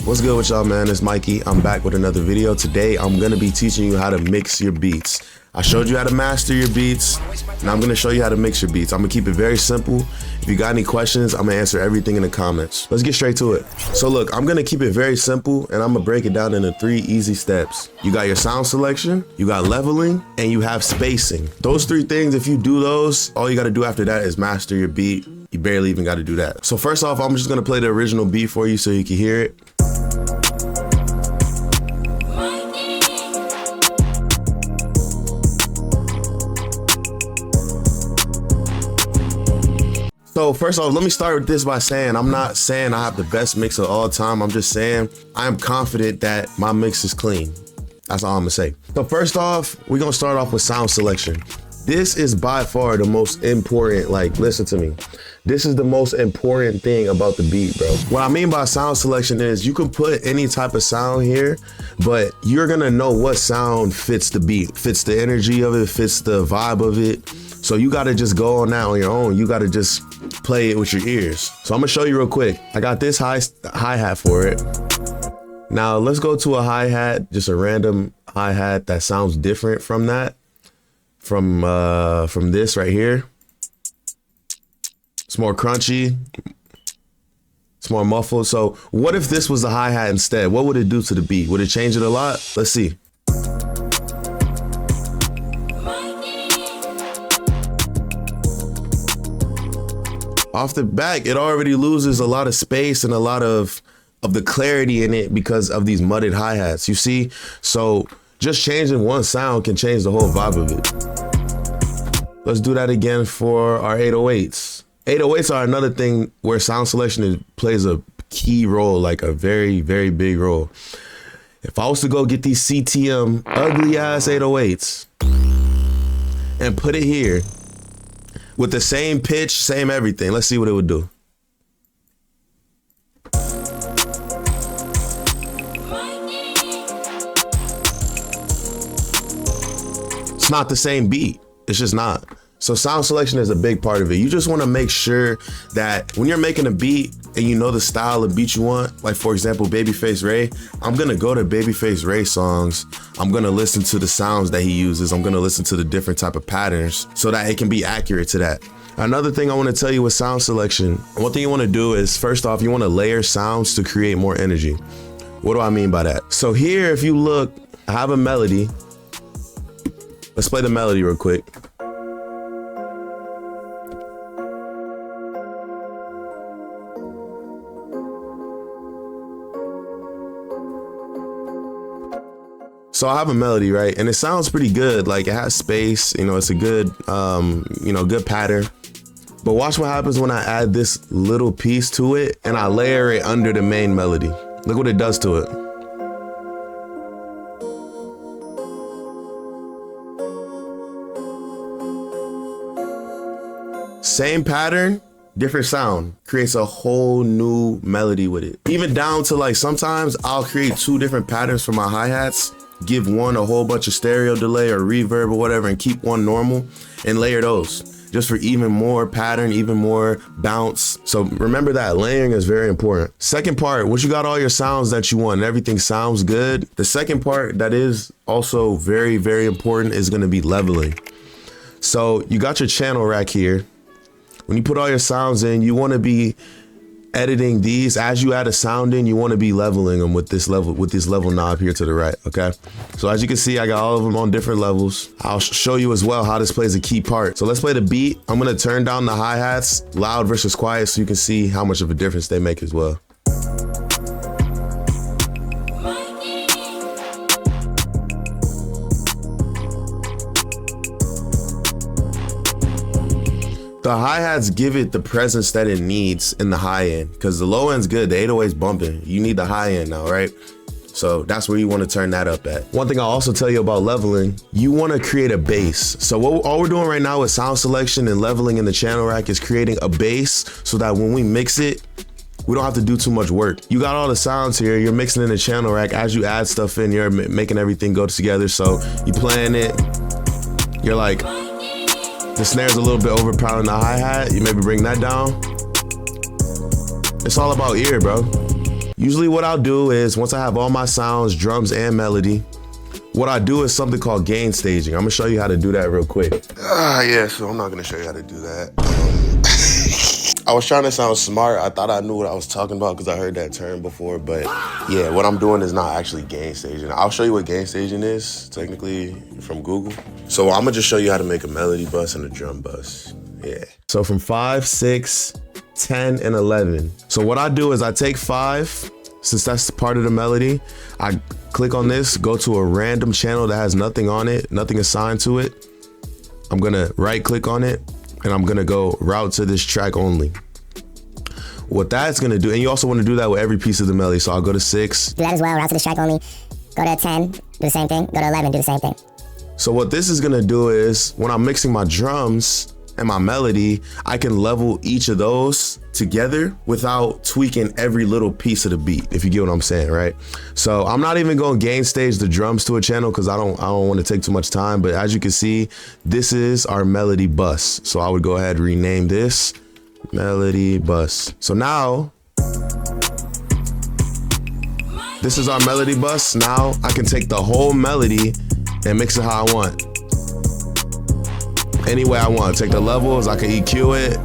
What's good with y'all, man? It's Mikey. I'm back with another video. Today, I'm gonna be teaching you how to mix your beats. I showed you how to master your beats. Now I'm gonna show you how to mix your beats. I'm gonna keep it very simple. If you got any questions, I'm gonna answer everything in the comments. Let's get straight to it. So look, I'm gonna keep it very simple and I'm gonna break it down into 3 easy steps. You got your sound selection, you got leveling, and you have spacing. Those 3 things, if you do those, all you gotta do after that is master your beat. You barely even gotta do that. So first off, I'm just gonna play the original beat for you so you can hear it. So first off, let me start with this by saying, I'm not saying I have the best mix of all time. I'm just saying I'm confident that my mix is clean. That's all I'm gonna say. So first off, we're gonna start off with sound selection. This is by far the most important, listen to me. This is the most important thing about the beat, bro. What I mean by sound selection is you can put any type of sound here, but you're gonna know what sound fits the beat, fits the energy of it, fits the vibe of it. So you gotta just go on that on your own. You gotta just play it with your ears. So I'm gonna show you real quick. I got this hi-hat for it. Now let's go to a hi-hat, just a random hi-hat that sounds different from that, from this right here. It's more crunchy, it's more muffled. So what if this was a hi-hat instead? What would it do to the beat? Would it change it a lot? Let's see. Off the back, it already loses a lot of space and a lot of the clarity in it because of these mudded hi-hats, you see? So just changing one sound can change the whole vibe of it. Let's do that again for our 808s. 808s are another thing where sound selection plays a key role, like a very, very big role. If I was to go get these CTM ugly ass 808s and put it here, with the same pitch, same everything. Let's see what it would do. It's not the same beat. It's just not. So sound selection is a big part of it. You just want to make sure that when you're making a beat and you know the style of beat you want, like for example, Babyface Ray, I'm going to go to Babyface Ray songs. I'm going to listen to the sounds that he uses. I'm going to listen to the different type of patterns so that it can be accurate to that. Another thing I want to tell you with sound selection, one thing you want to do is, first off, you want to layer sounds to create more energy. What do I mean by that? So here, if you look, I have a melody. Let's play the melody real quick. So I have a melody, right? And it sounds pretty good. Like it has space, it's a good, good pattern. But watch what happens when I add this little piece to it and I layer it under the main melody. Look what it does to it. Same pattern, different sound, creates a whole new melody with it. Even down to sometimes I'll create 2 different patterns for my hi-hats, give one a whole bunch of stereo delay or reverb or whatever and keep one normal and layer those just for even more pattern, even more bounce. So remember that layering is very important. Second part, once you got all your sounds that you want and everything sounds good, the second part that is also very, very important is going to be leveling. So you got your channel rack here. When you put all your sounds in, you want to be editing these. As you add a sound in, you want to be leveling them with this level knob here to the right, okay? So as you can see, I got all of them on different levels. I'll show you as well how this plays a key part. So let's play the beat. I'm going to turn down the hi-hats, loud versus quiet, so you can see how much of a difference they make as well. The hi-hats give it the presence that it needs in the high end, because the low end's good, the 808's bumping. You need the high end now, right? So that's where you want to turn that up at. One thing I'll also tell you about leveling, you want to create a bass. So all we're doing right now with sound selection and leveling in the channel rack is creating a bass so that when we mix it, we don't have to do too much work. You got all the sounds here, you're mixing in the channel rack. As you add stuff in, you're making everything go together. So you playing it, you're like, the snare's a little bit overpowering the hi-hat. You maybe bring that down. It's all about ear, bro. Usually what I'll do is once I have all my sounds, drums and melody, what I do is something called gain staging. I'm gonna show you how to do that real quick. Yeah, so I'm not gonna show you how to do that. I was trying to sound smart. I thought I knew what I was talking about because I heard that term before, but yeah, what I'm doing is not actually gain staging. I'll show you what gain staging is, technically, from Google. So I'm gonna just show you how to make a melody bus and a drum bus. Yeah. So from 5, 6, 10, and 11. So what I do is I take 5, since that's part of the melody, I click on this, go to a random channel that has nothing on it, nothing assigned to it. I'm gonna right click on it, and I'm gonna go route to this track only. What that's gonna do, and you also wanna do that with every piece of the melody. So I'll go to 6. Do that as well, route to this track only. Go to 10, do the same thing. Go to 11, do the same thing. So what this is gonna do is, when I'm mixing my drums and my melody, I can level each of those together without tweaking every little piece of the beat, if you get what I'm saying, right? So I'm not even gonna gain stage the drums to a channel because I don't want to take too much time, but as you can see, this is our melody bus. So I would go ahead and rename this melody bus. So now, this is our melody bus. Now I can take the whole melody and mix it how I want. Any way I want. Take the levels, I can EQ it.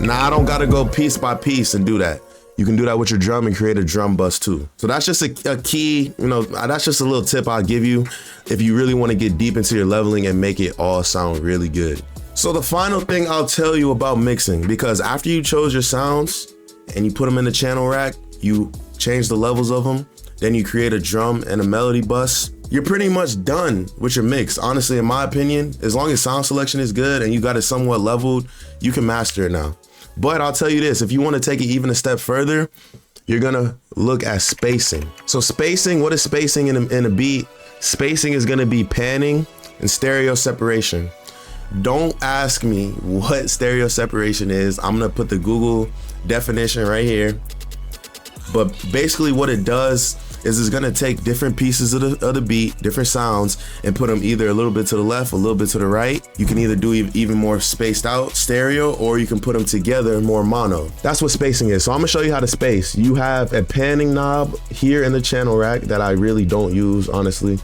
Now I don't gotta go piece by piece and do that. You can do that with your drum and create a drum bus too. So that's just a key, that's just a little tip I'll give you if you really wanna get deep into your leveling and make it all sound really good. So the final thing I'll tell you about mixing, because after you chose your sounds and you put them in the channel rack, you change the levels of them, then you create a drum and a melody bus, you're pretty much done with your mix. Honestly, in my opinion, as long as sound selection is good and you got it somewhat leveled, you can master it now. But I'll tell you this, if you want to take it even a step further, you're gonna look at spacing. So spacing, what is spacing in a beat? Spacing is gonna be panning and stereo separation. Don't ask me what stereo separation is. I'm gonna put the Google definition right here. But basically what it does is it's gonna take different pieces of the beat, different sounds, and put them either a little bit to the left, a little bit to the right. You can either do even more spaced out stereo, or you can put them together more mono. That's what spacing is. So I'm gonna show you how to space. You have a panning knob here in the channel rack that I really don't use, honestly.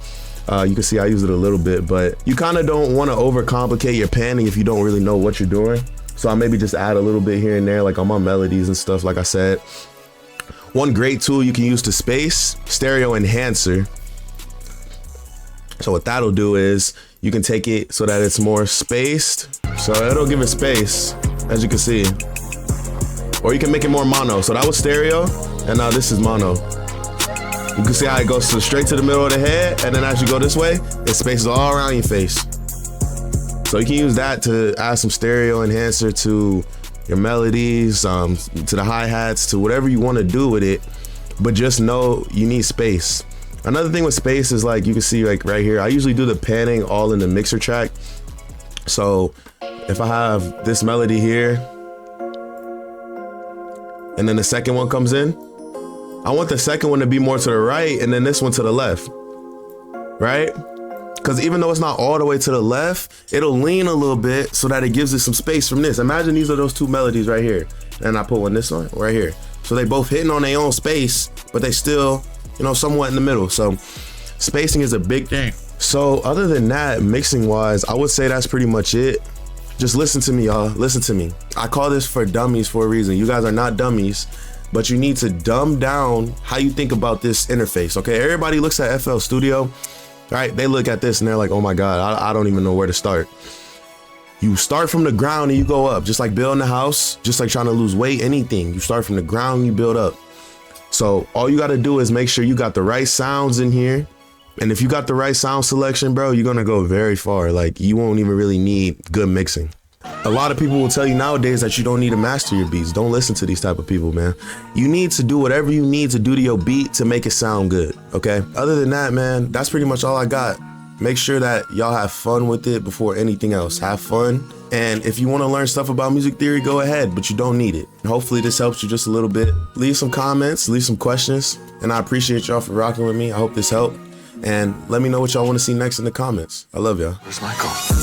You can see I use it a little bit, but you kind of don't want to overcomplicate your panning if you don't really know what you're doing. So I maybe just add a little bit here and there, like on my melodies and stuff, like I said. One great tool you can use to space, stereo enhancer. So what that'll do is you can take it so that it's more spaced. So it'll give it space, as you can see. Or you can make it more mono. So that was stereo, and now this is mono. You can see how it goes straight to the middle of the head, and then as you go this way, it spaces all around your face. So you can use that to add some stereo enhancer to your melodies, to the hi-hats, to whatever you want to do with it, but just know you need space. Another thing with space is, like you can see like right here, I usually do the panning all in the mixer track. So if I have this melody here and then the second one comes in, I want the second one to be more to the right and then this one to the left, right? Because even though it's not all the way to the left, it'll lean a little bit so that it gives it some space from this. Imagine these are those two melodies right here. And I put one this one right here. So they both hitting on their own space, but they still, somewhat in the middle. So spacing is a big thing. So other than that, mixing wise, I would say that's pretty much it. Just listen to me, y'all. Listen to me. I call this for dummies for a reason. You guys are not dummies, but you need to dumb down how you think about this interface, okay? Everybody looks at FL Studio. Right, they look at this and they're like, oh my God, I don't even know where to start. You start from the ground and you go up, just like building a house, just like trying to lose weight, anything. You start from the ground and you build up. So all you gotta do is make sure you got the right sounds in here. And if you got the right sound selection, bro, you're gonna go very far. Like you won't even really need good mixing. A lot of people will tell you nowadays that you don't need to master your beats. Don't listen to these type of people, man. You need to do whatever you need to do to your beat to make it sound good, okay? Other than that, man, that's pretty much all I got. Make sure that y'all have fun with it before anything else. Have fun. And if you want to learn stuff about music theory, go ahead, but you don't need it. Hopefully this helps you just a little bit. Leave some comments, leave some questions, and I appreciate y'all for rocking with me. I hope this helped. And let me know what y'all want to see next in the comments. I love y'all. Where's Michael?